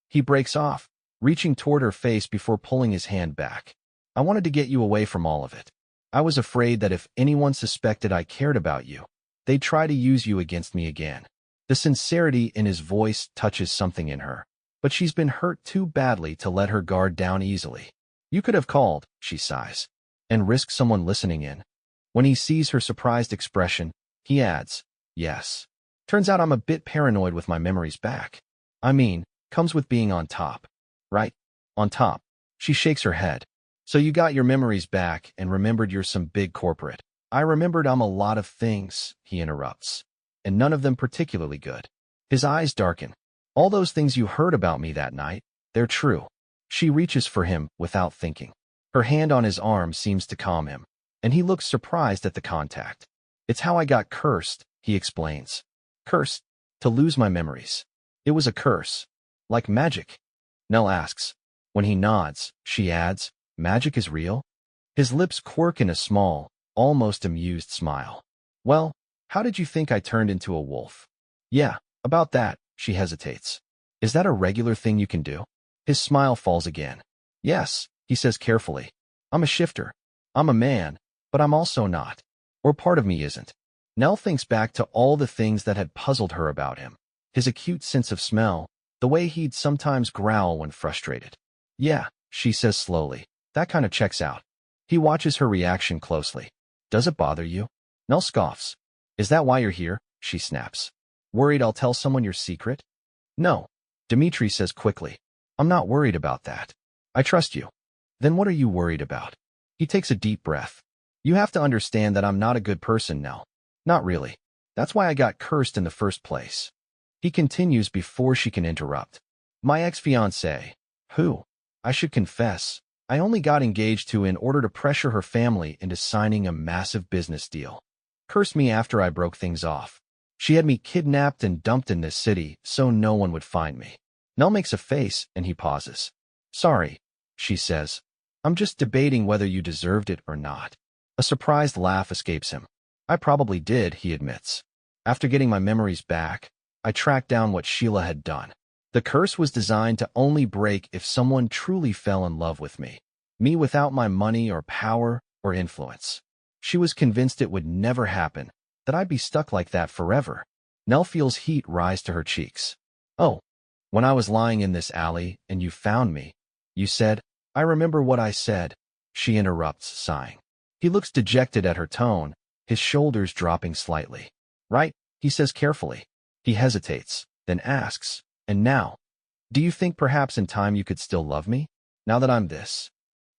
he breaks off, reaching toward her face before pulling his hand back. I wanted to get you away from all of it. I was afraid that if anyone suspected I cared about you, they'd try to use you against me again. The sincerity in his voice touches something in her, but she's been hurt too badly to let her guard down easily. You could have called, she sighs, and risked someone listening in. When he sees her surprised expression, he adds, yes. Turns out I'm a bit paranoid with my memories back. I mean, comes with being on top. Right? On top. She shakes her head. So you got your memories back and remembered you're some big corporate. I remembered I'm a lot of things, he interrupts, and none of them particularly good. His eyes darken. All those things you heard about me that night, they're true. She reaches for him without thinking. Her hand on his arm seems to calm him, and he looks surprised at the contact. It's how I got cursed, he explains. Cursed? To lose my memories. It was a curse. Like magic? Nell asks. When he nods, she adds, magic is real? His lips quirk in a small, almost amused smile. Well, how did you think I turned into a wolf? Yeah, about that, she hesitates. Is that a regular thing you can do? His smile falls again. Yes, he says carefully. I'm a shifter. I'm a man, but I'm also not. Or part of me isn't. Nell thinks back to all the things that had puzzled her about him. His acute sense of smell, the way he'd sometimes growl when frustrated. Yeah, she says slowly. That kind of checks out. He watches her reaction closely. Does it bother you? Nell scoffs. Is that why you're here? She snaps. Worried I'll tell someone your secret? No, Dmitri says quickly. I'm not worried about that. I trust you. Then what are you worried about? He takes a deep breath. You have to understand that I'm not a good person, Nell. Not really. That's why I got cursed in the first place. He continues before she can interrupt. My ex-fiancée, who, I should confess, I only got engaged to in order to pressure her family into signing a massive business deal. Cursed me after I broke things off. She had me kidnapped and dumped in this city so no one would find me. Nell makes a face and he pauses. Sorry, she says. I'm just debating whether you deserved it or not. A surprised laugh escapes him. I probably did, he admits. After getting my memories back, I tracked down what Sheila had done. The curse was designed to only break if someone truly fell in love with me. Me without my money or power or influence. She was convinced it would never happen, that I'd be stuck like that forever. Nell feels heat rise to her cheeks. Oh, when I was lying in this alley and you found me, you said, I remember what I said, she interrupts, sighing. He looks dejected at her tone, his shoulders dropping slightly. Right, he says carefully. He hesitates, then asks, and now? Do you think perhaps in time you could still love me? Now that I'm this?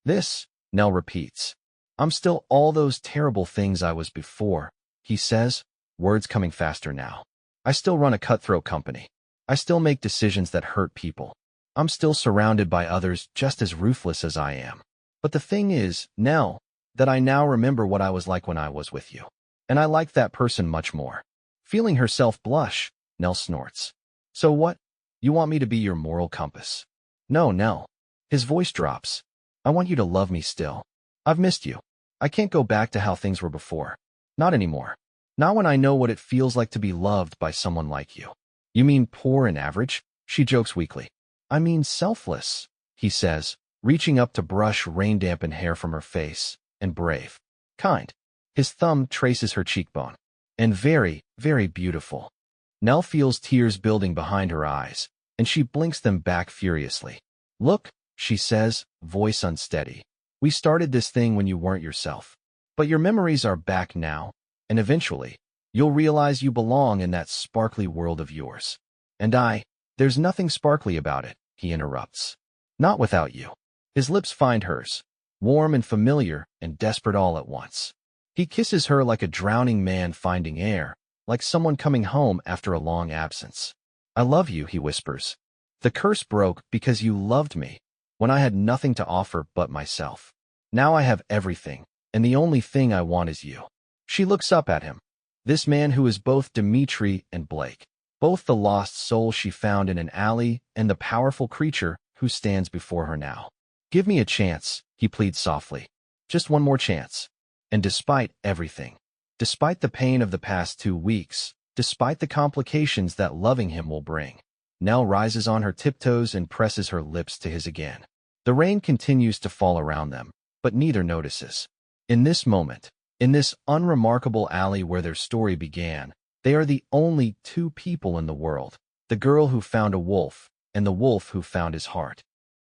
This, Nell repeats. I'm still all those terrible things I was before, he says, words coming faster now. I still run a cutthroat company. I still make decisions that hurt people. I'm still surrounded by others just as ruthless as I am. But the thing is, Nell, that I now remember what I was like when I was with you. And I like that person much more. Feeling herself blush, Nell snorts. So what? You want me to be your moral compass? No, Nell. His voice drops. I want you to love me still. I've missed you. I can't go back to how things were before. Not anymore. Not when I know what it feels like to be loved by someone like you. You mean poor and average? She jokes weakly. I mean selfless, he says, reaching up to brush rain-dampened hair from her face, and brave. Kind. His thumb traces her cheekbone. And very, very beautiful. Nell feels tears building behind her eyes, and she blinks them back furiously. Look, she says, voice unsteady. We started this thing when you weren't yourself. But your memories are back now, and eventually, you'll realize you belong in that sparkly world of yours. And there's nothing sparkly about it, he interrupts. Not without you. His lips find hers, warm and familiar and desperate all at once. He kisses her like a drowning man finding air, like someone coming home after a long absence. I love you, he whispers. The curse broke because you loved me. when I had nothing to offer but myself. Now I have everything, and the only thing I want is you. She looks up at him. This man who is both Dimitri and Blake, both the lost soul she found in an alley and the powerful creature who stands before her now. Give me a chance, he pleads softly. Just one more chance. And despite everything, despite the pain of the past 2 weeks, despite the complications that loving him will bring, Nell rises on her tiptoes and presses her lips to his again. The rain continues to fall around them, but neither notices. In this moment, in this unremarkable alley where their story began, they are the only 2 people in the world, the girl who found a wolf and the wolf who found his heart.